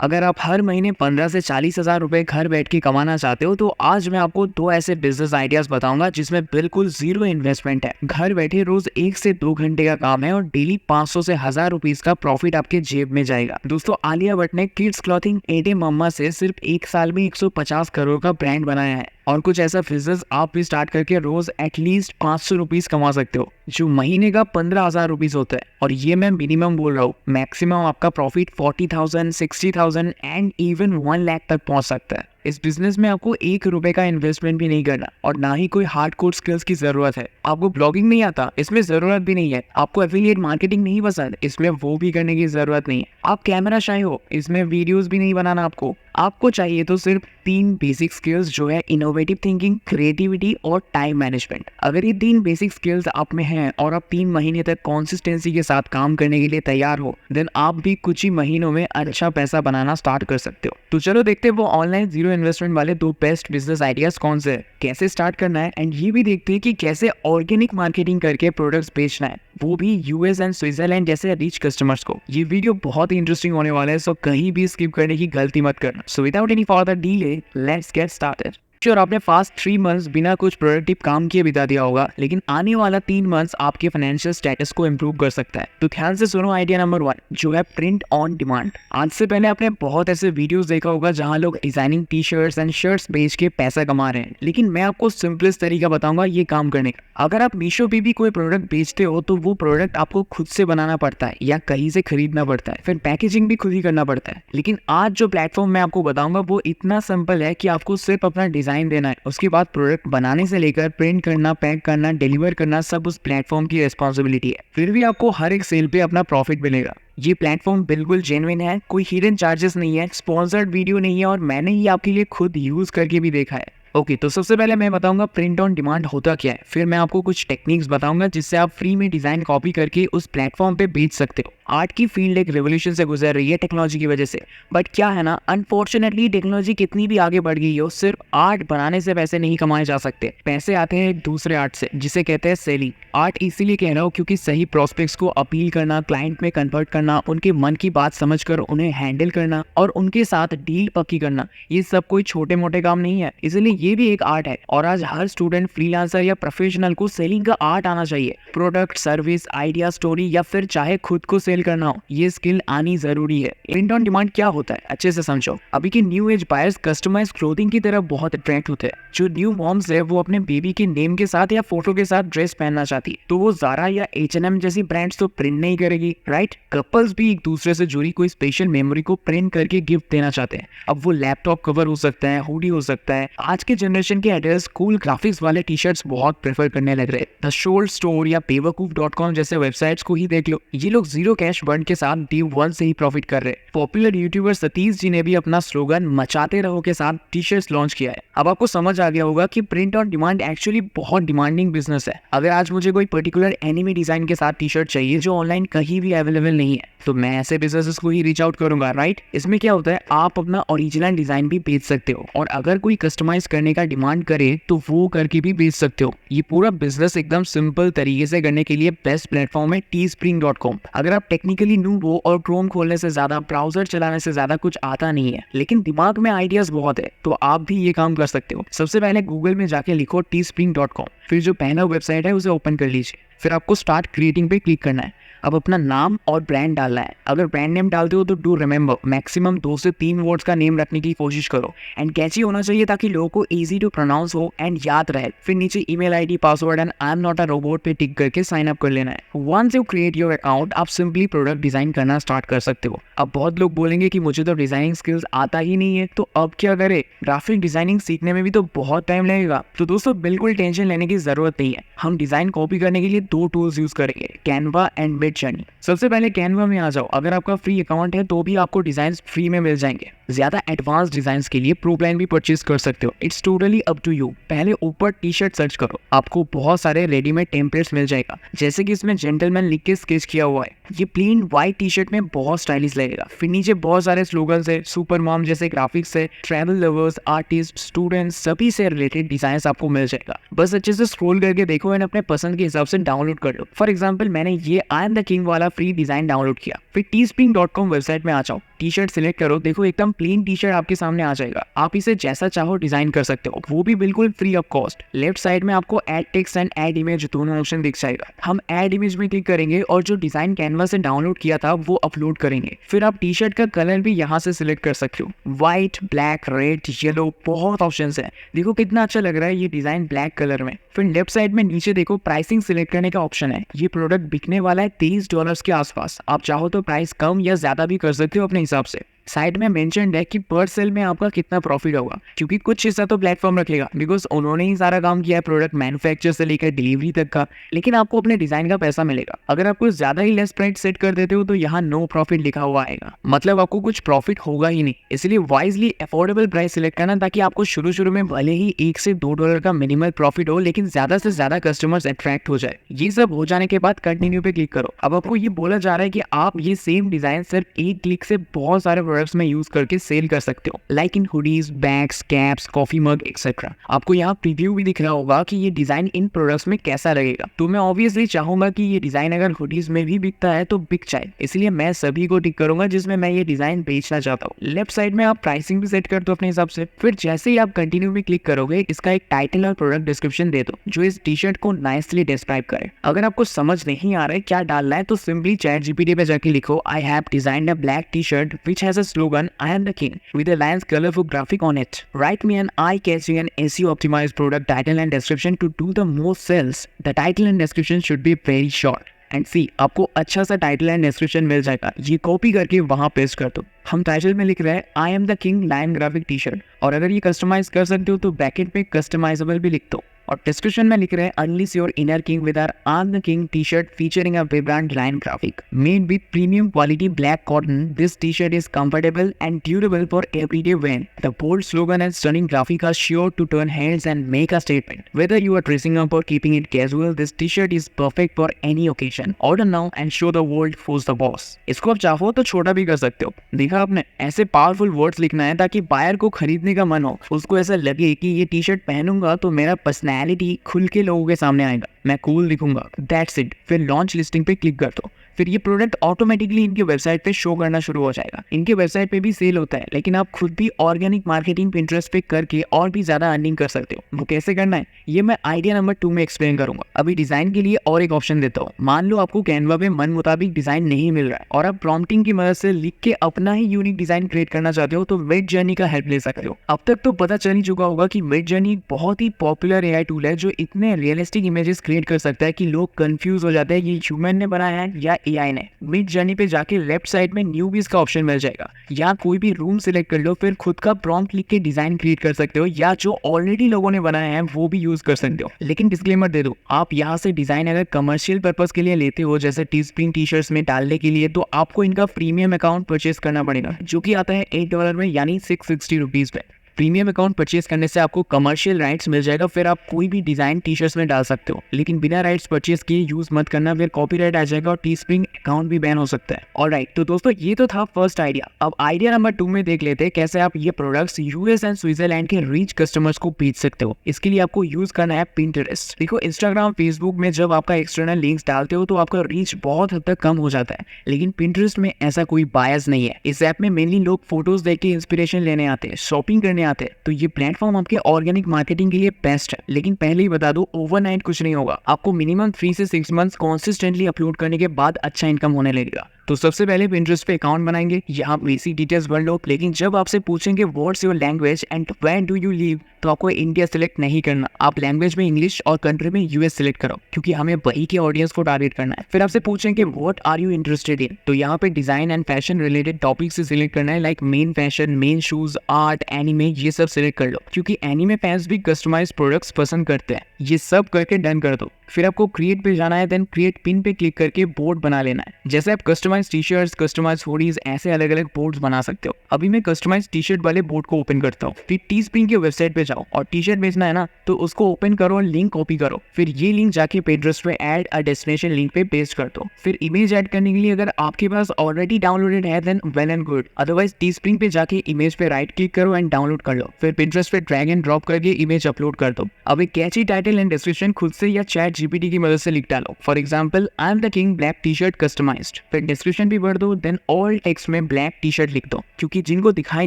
अगर आप हर महीने 15 से 40,000 रुपए घर बैठ के कमाना चाहते हो तो आज मैं आपको दो ऐसे बिजनेस आइडियाज बताऊंगा जिसमें बिल्कुल जीरो इन्वेस्टमेंट है। घर बैठे रोज 1 से 2 घंटे का काम है और डेली 500 से 1000 रुपीज का प्रॉफिट आपके जेब में जाएगा। दोस्तों, आलिया भट्ट ने किड्स क्लॉथिंग एटे मम्मा से सिर्फ 1 साल में 150 करोड़ का ब्रांड बनाया है और कुछ ऐसा बिजनेस आप भी स्टार्ट करके रोज एटलीस्ट 500 रुपीज कमा सकते हो जो महीने का 15,000 रुपीज होता है। और ये मैं मिनिमम बोल रहा हूँ, मैक्सिमम आपका प्रॉफिट 40,000, 60,000 एंड इवन 1 लाख तक पहुंच सकता है। इस बिजनेस में आपको 1 रुपए का इन्वेस्टमेंट भी नहीं करना और ना ही कोई हार्डकोर स्किल्स की जरूरत है। आपको ब्लॉगिंग नहीं आता, इसमें जरूरत भी नहीं है। आपको एफिलिएट मार्केटिंग नहीं पसंद, इसमें वो भी करने की जरूरत नहीं है। आप कैमरा शाय हो, इसमें वीडियोस भी नहीं बनाना आपको चाहिए तो सिर्फ 3 बेसिक स्किल्स जो है इनोवेटिव थिंकिंग, क्रिएटिविटी और टाइम मैनेजमेंट। अगर ये 3 बेसिक स्किल्स आप में हैं और आप 3 महीने तक कंसिस्टेंसी के साथ काम करने के लिए तैयार हो, देन आप भी कुछ ही महीनों में अच्छा पैसा बनाना स्टार्ट कर सकते हो। तो चलो देखते हैं वो ऑनलाइन जीरो इन्वेस्टमेंट वाले 2 बेस्ट बिजनेस आइडियाज कौन से हैं, कैसे स्टार्ट करना है एंड ये भी देखते हैं कि कैसे ऑर्गेनिक मार्केटिंग करके प्रोडक्ट्स बेचना है, वो भी यूएस एंड स्विट्जरलैंड जैसे रिच कस्टमर्स को। ये वीडियो बहुत ही इंटरेस्टिंग होने वाला है, सो कहीं भी स्किप करने की गलती मत करना। So without any further delay, let's get started. Sure आपने फास्ट 3 मंथ्स बिना कुछ प्रोडक्टिव काम किए बिता दिया होगा, लेकिन आने वाला 3 मंथ्स आपके फाइनेंशियल स्टेटस को इम्प्रूव कर सकता है। तो ध्यान से सुनो आइडिया नंबर 1 जो है प्रिंट ऑन डिमांड। आज से पहले आपने बहुत ऐसे वीडियोस देखा होगा जहां लोग designing T shirts and shirts बेच के पैसा कमा रहे हैं, लेकिन मैं आपको सिंपलेस्ट तरीका बताऊंगा ये काम करने का। अगर आप मीशो पे भी कोई प्रोडक्ट बेचते हो तो वो प्रोडक्ट आपको खुद से बनाना पड़ता है या कहीं से खरीदना पड़ता है, फिर पैकेजिंग भी खुद ही करना पड़ता है। लेकिन आज जो प्लेटफॉर्म मैं आपको बताऊंगा वो इतना सिंपल है कि आपको सिर्फ अपना डिजाइन देना है, उसके बाद प्रोडक्ट बनाने से लेकर प्रिंट करना, पैक करना, डिलीवर करना सब उस प्लेटफॉर्म की रिस्पॉन्सिबिलिटी है। फिर भी आपको हर एक सेल पे अपना प्रॉफिट मिलेगा। ये प्लेटफॉर्म बिल्कुल जेन्युइन है, कोई हिडन चार्जेस नहीं है, स्पॉन्सर्ड वीडियो नहीं है और मैंने ही आपके लिए खुद यूज करके भी देखा है। ओके, तो सबसे पहले मैं बताऊंगा प्रिंट ऑन डिमांड होता क्या है, फिर मैं आपको कुछ टेक्निक्स बताऊंगा जिससे आप फ्री में डिजाइन कॉपी करके उस प्लेटफॉर्म पे बेच सकते हो। आर्ट की फील्ड एक रेवोल्यूशन से गुजर रही है टेक्नोलॉजी की वजह से, बट क्या है ना, अनफॉर्चुनेटली टेक्नोलॉजी कितनी भी आगे बढ़ गई हो, सिर्फ आर्ट बनाने से पैसे नहीं कमाए जा सकते। पैसे आते हैं एक दूसरे आर्ट से जिसे कहते हैं सेलिंग। आर्ट इसीलिए कह रहा हूँ क्योंकि सही प्रोस्पेक्ट्स को अपील करना, क्लाइंट में कन्वर्ट करना, उनके मन की बात समझकर उन्हें हैंडल करना और उनके साथ डील पक्की करना, ये सब कोई छोटे मोटे काम नहीं है, इसलिए ये भी एक आर्ट है। और आज हर स्टूडेंट, फ्रीलांसर या प्रोफेशनल को सेलिंग का आर्ट आना चाहिए। प्रोडक्ट, सर्विस, आइडिया, स्टोरी या फिर चाहे खुद को सेल करना हो, ये स्किल आनी जरूरी है। प्रिंट ऑन डिमांड क्या होता है अच्छे से समझो। अभी के new age buyers customize clothing की तरफ बहुत अट्रैक्ट होते हैं। जो न्यू मॉम्स है वो अपने बेबी के नेम के साथ या फोटो के साथ ड्रेस पहनना चाहती है, तो वो ज़ारा या H&M जैसी ब्रांड्स तो प्रिंट नहीं करेगी, राइट। कपल्स भी एक दूसरे से जुड़ी कोई स्पेशल मेमोरी को प्रिंट करके गिफ्ट देना चाहते हैं। अब वो लैपटॉप कवर हो सकता है, हुडी हो सकता है। आज के जनरेशन के एडल्ट्स कूल ग्राफिक्स वाले टी शर्ट्स बहुत प्रेफर करने लग रहे हैं। द शोल्ड स्टोर या बेवकूफ.com जैसे वेबसाइट्स को ही देख लो, ये लोग जीरो कैश बर्न के साथ डे 1 से ही प्रॉफिट कर रहे हैं। पॉपुलर यूट्यूबर सतीश जी ने भी अपना स्लोगन मचाते रहो के साथ टी शर्ट्स लॉन्च किया है। अब आपको समझ आ गया होगा कि प्रिंट ऑन डिमांड एक्चुअली बहुत डिमांडिंग बिजनेस है। अगर आज मुझे कोई पर्टिकुलर एनिमे डिजाइन के साथ टी शर्ट चाहिए जो ऑनलाइन कहीं भी अवेलेबल नहीं है, तो मैं ऐसे बिजनेसेस को ही रीच आउट करूंगा, राइट। इसमें क्या होता है, आप अपना ओरिजिनल डिजाइन भी बेच सकते हो और अगर कोई कस्टमाइज करने का डिमांड करे तो वो करके भी बेच सकते हो। ये पूरा बिजनेस एकदम सिंपल तरीके से करने के लिए बेस्ट प्लेटफॉर्म है teespring.com। अगर आप टेक्निकली न्यूब हो और क्रोम खोलने से ज्यादा, ब्राउजर चलाने से ज्यादा कुछ आता नहीं है, लेकिन दिमाग में आइडियाज बहुत है, तो आप भी ये काम कर सकते हो। सबसे पहले गूगल में जाके लिखो teespring.com, फिर जो पहला वेबसाइट है उसे ओपन कर लीजिए, फिर आपको स्टार्ट क्रिएटिंग पे क्लिक करना है। अब अपना नाम और ब्रांड डालना है। अगर ब्रांड नेम डालते हो तो डू रिमेंबर मैक्सिमम 2 से 3 वर्ड्स का नेम रखने की कोशिश करो एंड कैची होना चाहिए ताकि लोगों को इजी टू प्रोनाउंस हो एंड याद रहे। फिर नीचे email ID, password and I am not a robot पे टिक करके साइन अप कर लेना है। Once you create your account, आप सिंपली प्रोडक्ट डिजाइन करना स्टार्ट कर सकते हो। अब बहुत लोग बोलेंगे कि मुझे तो डिजाइनिंग स्किल्स आता ही नहीं है, तो अब क्या करे, ग्राफिक डिजाइनिंग सीखने में भी तो बहुत टाइम लगेगा। तो दोस्तों बिल्कुल टेंशन लेने की जरूरत नहीं है। हम डिजाइन कॉपी करने के लिए 2 टूल्स यूज करेंगे, कैनवा एंड मिडजर्नी। सबसे पहले कैनवा में आ जाओ। अगर आपका फ्री अकाउंट है तो भी आपको डिजाइन फ्री में मिल जाएंगे। ज्यादा एडवांस डिजाइन के लिए प्रो प्लान भी परचेज कर सकते हो। It's totally up to you. पहले ऊपर टी शर्ट सर्च करो, आपको बहुत सारे रेडीमेड टेम्पलेट्स मिल जाएगा, जैसे कि इसमें जेंटलमैन लिख के स्केच किया हुआ है। ये प्लेन व्हाइट टी शर्ट में बहुत स्टाइलिश लगेगा। फिर नीचे बहुत सारे स्लोगन्स है, सुपर मॉम जैसे ग्राफिक्स है, ट्रैवल लवर्स, आर्टिस्ट, स्टूडेंट्स सभी से रिलेटेड डिजाइन आपको मिल जाएगा। बस अच्छे से स्क्रॉल करके देखो एंड अपने पसंद के हिसाब से डाउनलोड डाउनलोड कर लो। फॉर एग्जाम्पल मैंने ये आई एम द किंग वाला फ्री डिजाइन डाउनलोड किया, फिर teespring.com वेबसाइट में आ जाओ, टी शर्ट सिलेक्ट करो, देखो एकदम प्लेन टी शर्ट आपके सामने आ जाएगा। आप इसे जैसा चाहो डिजाइन कर सकते हो, वो भी बिल्कुल free of cost. Left side में आपको add text and add image दोनों ऑप्शन दिख जाएगा। हम ऐड इमेज में क्लिक करेंगे और जो डिजाइन कैनवा से डाउनलोड किया था वो अपलोड करेंगे। फिर आप टी शर्ट का कलर भी यहाँ से सिलेक्ट कर सकते हो, व्हाइट, ब्लैक, रेड, येलो, बहुत ऑप्शंस है। देखो कितना अच्छा लग रहा है ये डिजाइन ब्लैक कलर में। फिर लेफ्ट साइड में नीचे देखो प्राइसिंग सिलेक्ट करने का ऑप्शन है। ये प्रोडक्ट बिकने वाला है $23 के आसपास। आप चाहो तो प्राइस कम या ज्यादा भी कर सकते हो अपने हिसाब से। साइड में मेंशन्ड है कि पर सेल में आपका कितना प्रॉफिट होगा, क्योंकि कुछ हिस्सा तो प्लेटफॉर्म रखेगा बिकॉज उन्होंने ही सारा काम किया है प्रोडक्ट मैन्युफैक्चर से लेकर डिलीवरी तक का, लेकिन आपको अपने डिजाइन का पैसा मिलेगा। अगर आप कुछ ज्यादा ही लेस प्राइस सेट कर देते हो तो यहाँ नो प्रॉफिट लिखा हुआ आएगा, मतलब आपको कुछ प्रॉफिट होगा ही नहीं। इसलिए वाइजली अफोर्डेबल प्राइस सिलेक्ट करना, ताकि आपको शुरू में भले ही $1 से $2 का मिनिमल प्रॉफिट हो, लेकिन ज्यादा से ज्यादा कस्टमर्स अट्रैक्ट हो जाए। ये सब हो जाने के बाद कंटिन्यू पे क्लिक करो। अब आपको ये बोला जा रहा है कि आप ये सेम डिजाइन सिर्फ एक क्लिक से बहुत सारे प्रोडक्ट्स में यूज करके सेल कर सकते हो, like in hoodies, bags, caps, coffee mug etcetera. आपको यहाँ प्रीव्यू भी दिख रहा होगा कि ये डिजाइन इन प्रोडक्ट्स में कैसा लगेगा। तो मैं ऑब्वियसली चाहूंगा कि ये डिजाइन अगर हुडीज में भी बिकता है तो बिक जाए, इसलिए मैं सभी को टिक करूंगा जिसमें मैं ये डिजाइन बेचना चाहता हूँ। लेफ्ट साइड में आप प्राइसिंग भी सेट कर दो अपने हिसाब से। फिर जैसे ही आप कंटिन्यू में क्लिक करोगे, इसका एक टाइटल और प्रोडक्ट डिस्क्रिप्शन दे दो जो इस टी शर्ट को नाइसली डिस्क्राइब करे। अगर आपको समझ नहीं आ रहा है क्या डालना है तो सिंपली ChatGPT पे जाके लिखो I have designed a black T shirt which has a slogan I am the king with a lion's colorful graphic on it. Write me an eye-catching and SEO-optimized product title and description to do the most sales. The title and description should be very short. And see आपको अच्छा सा title and description मिल जाएगा, ये copy करके वहाँ paste कर दो। हम टाइटल में लिख रहे हैं I am the king lion graphic T shirt, और अगर ये कस्टमाइज कर सकते हो तो ब्रैकेट में कस्टमाइजेबल भी लिख दो। और डिस्क्रिप्शन में लिख रहे हैं unleash your inner king with our I am the king T shirt featuring a vibrant lion graphic made with premium quality black cotton. This T shirt is comfortable and durable for everyday wear. The bold slogan and stunning graphic are sure to turn heads and make a statement. Whether you are dressing up or keeping it casual, this t-shirt is perfect for any occasion. Order now and show the world who's the boss. इसको आप चाहो तो छोटा भी कर सकते हो। देखा आपने, ऐसे पावरफुल वर्ड्स लिखना है ताकि बायर को खरीदने का मन हो, उसको ऐसा लगे कि ये टी शर्ट पहनूंगा तो मेरा पर्सनैलिटी खुल के लोगों के सामने आएगा, मैं कूल दिखूंगा। That's it. फिर लॉन्च लिस्टिंग पे क्लिक कर दो। फिर ये प्रोडक्ट ऑटोमेटिकली इनके वेबसाइट पे शो करना शुरू हो जाएगा। इनके वेबसाइट पे भी सेल होता है, लेकिन आप खुद भी ऑर्गेनिक मार्केटिंग पिंटरेस्ट पे करके और भी ज्यादा अर्निंग कर सकते हो। वो कैसे करना है ये मैं आइडिया नंबर 2 में एक्सप्लेन करूंगा। अभी डिजाइन के लिए और एक ऑप्शन देता हूँ। मान लो आपको कैनवा पे मन मुताबिक डिजाइन नहीं मिल रहा है और आप प्रॉम्प्टिंग की मदद से लिख के अपना ही यूनिक डिजाइन क्रिएट करना चाहते हो, तो मिडजर्नी का हेल्प ले सकते हो। अब तक तो पता चल ही चुका होगा कि मिडजर्नी बहुत ही पॉपुलर AI टूल है जो इतने रियलिस्टिक इमेजेस क्रिएट कर सकता है कि लोग कंफ्यूज हो जाते हैं ये ह्यूमन ने बनाया है या AI ने। मिडजर्नी पे जाके लेफ्ट साइड में न्यूबीज का ऑप्शन मिल जाएगा, या कोई भी रूम सिलेक्ट कर लो, फिर खुद का प्रॉम्प्ट लिख के डिजाइन क्रिएट कर सकते हो, या जो ऑलरेडी लोगों ने बनाया है वो भी यूज कर सकते हो। लेकिन डिस्क्लेमर दे दो, आप यहाँ से डिजाइन अगर कमर्शियल पर्पस के लिए लेते हो, जैसे टीस्प्रिंग टी शर्ट्स में डालने के लिए, तो आपको इनका प्रीमियम अकाउंट परचेज करना पड़ेगा, जो कि आता है $8 में, यानी 660 रुपीज में। प्रीमियम अकाउंट परचेज करने से आपको कमर्शियल राइट्स मिल जाएगा, फिर आप कोई भी डिजाइन टी शर्ट्स में डाल सकते हो, लेकिन बिना राइट्स परचेज किए यूज मत करना, फिर कॉपीराइट आ जाएगा और टीस्प्रिंग अकाउंट भी बैन हो सकता है। ऑलराइट, तो दोस्तों ये तो था फर्स्ट आइडिया। अब आइडिया नंबर 2 में देख लेते हैं कैसे आप ये प्रोडक्ट्स यूएस एंड स्विट्जरलैंड के रिच कस्टमर्स को बेच सकते हो। इसके लिए आपको यूज करना है पिंटरेस्ट। देखो इंस्टाग्राम, फेसबुक में जब आपका एक्सटर्नल लिंक्स डालते हो तो आपका रीच बहुत हद तक कम हो जाता है, लेकिन पिंटरेस्ट में ऐसा कोई बायस नहीं है। इस ऐप में मेनली लोग फोटोज देख के इंस्पिरेशन लेने आते हैं, शॉपिंग करने आते हैं, तो ये प्लेटफॉर्म आपके ऑर्गेनिक मार्केटिंग के लिए बेस्ट है। लेकिन पहले ही बता दो, ओवरनाइट कुछ नहीं होगा। आपको मिनिमम 3 से 6 मंथ्स कंसिस्टेंटली अपलोड करने के बाद अच्छा इनकम होने लगेगा। तो सबसे पहले पिंटरेस्ट पे अकाउंट बनाएंगे, यहाँ बेसिक डिटेल्स भर लो, लेकिन जब आपसे पूछेंगे what's your language and where do you live, तो आपको इंडिया सिलेक्ट नहीं करना। आप लैंग्वेज में इंग्लिश और कंट्री में यूएस सिलेक्ट करो, क्योंकि हमें वही के ऑडियंस को टारगेट करना है। फिर आपसे पूछेंगे what are you interested in, तो यहाँ पे design and fashion related topic से सिलेक्ट करना है, like men fashion, men shoes, art, anime, ये सब सिलेक्ट कर लो, क्योंकि एनिमे फैंस भी कस्टमाइज प्रोडक्ट्स पसंद करते हैं। ये सब करके डन कर दो। फिर आपको क्रिएट पे जाना है, देन क्रिएट पिन पे क्लिक करके बोर्ड बना लेना है। जैसे आप customize T shirts, customize hoodies, ऐसे अलग अलग बोर्ड्स बना सकते हो। अभी मैं कस्टमाइज टी शर्ट वाले बोर्ड को ओपन करता हूँ। फिर टीस्प्रिंग की वेबसाइट पे जाओ और टी शर्ट बेचना है ना, तो उसको ओपन करो और लिंक कॉपी करो। फिर ये लिंक जाके पिंटरेस्ट पे ऐड अ डेस्टिनेशन लिंक पे पेस्ट कर दो। फिर इमेज ऐड करने के लिए अगर आपके पास ऑलरेडी डाउनलोडेड है then well and good, otherwise Teespring पे जाके इमेज पे राइट क्लिक करो एंड डाउनलोड कर लो। फिर पिंटरेस्ट पे ड्रैग एंड ड्रॉप करके इमेज अपलोड कर दो। अब एक कैची टाइटल एंड डिस्क्रिप्शन खुद से या चैट जीपीटी की मदद से लिख डालो। For example, I am the king black T shirt customized. फिर डिस्क्रिप्शन भी भर दो, देन ऑल टेक्स्ट में ब्लैक टी शर्ट लिख दो, क्योंकि जिनको दिखाई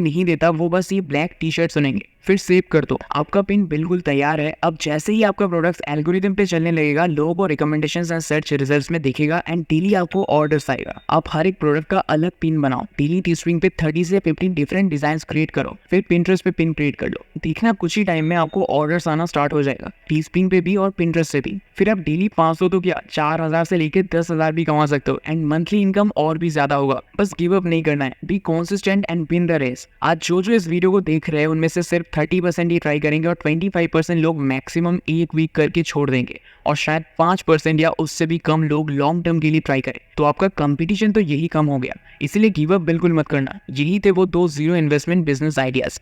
नहीं देता वो बस ये ब्लैक टी शर्ट सुनेंगे। फिर सेव कर दो। आपका पिन बिल्कुल तैयार है। अब जैसे ही आपका प्रोडक्ट एल्गोरिथम पे चलने लगेगा, लोगों को रिकमेंडेशंस एंड सर्च रिजल्ट्स में दिखेगा एंड डेली आपको ऑर्डर्स आएगा। आप हर एक प्रोडक्ट का अलग पिन बनाओ। डेली टीस्प्रिंग पे 30 से 15 डिफरेंट डिजाइन क्रिएट करो। फिर पिंटरेस्ट पे पिन क्रिएट कर लो। देखना कुछ ही टाइम में आपको ऑर्डर्स आना स्टार्ट हो जाएगा, टीस्प्रिंग पे भी और पिंटरेस्ट से भी। फिर आप डेली 500 तो क्या 4000 से लेकर 10,000 भी कमा सकते हो एंड मंथली इनकम और भी ज्यादा होगा। बस गिव अप नहीं करना है, be consistent and win the race. आज जो इस वीडियो को देख रहे हैं उनमें से सिर्फ 30% ही ट्राई करेंगे और 25% लोग मैक्सिमम एक वीक करके छोड़ देंगे और शायद 5% या उससे भी कम लोग लॉन्ग टर्म के लिए ट्राई करें। तो आपका कंपटीशन तो यही कम हो गया। इसीलिए गिव अप बिल्कुल मत करना। यही थे वो 2 जीरो इन्वेस्टमेंट बिजनेस आइडियाज।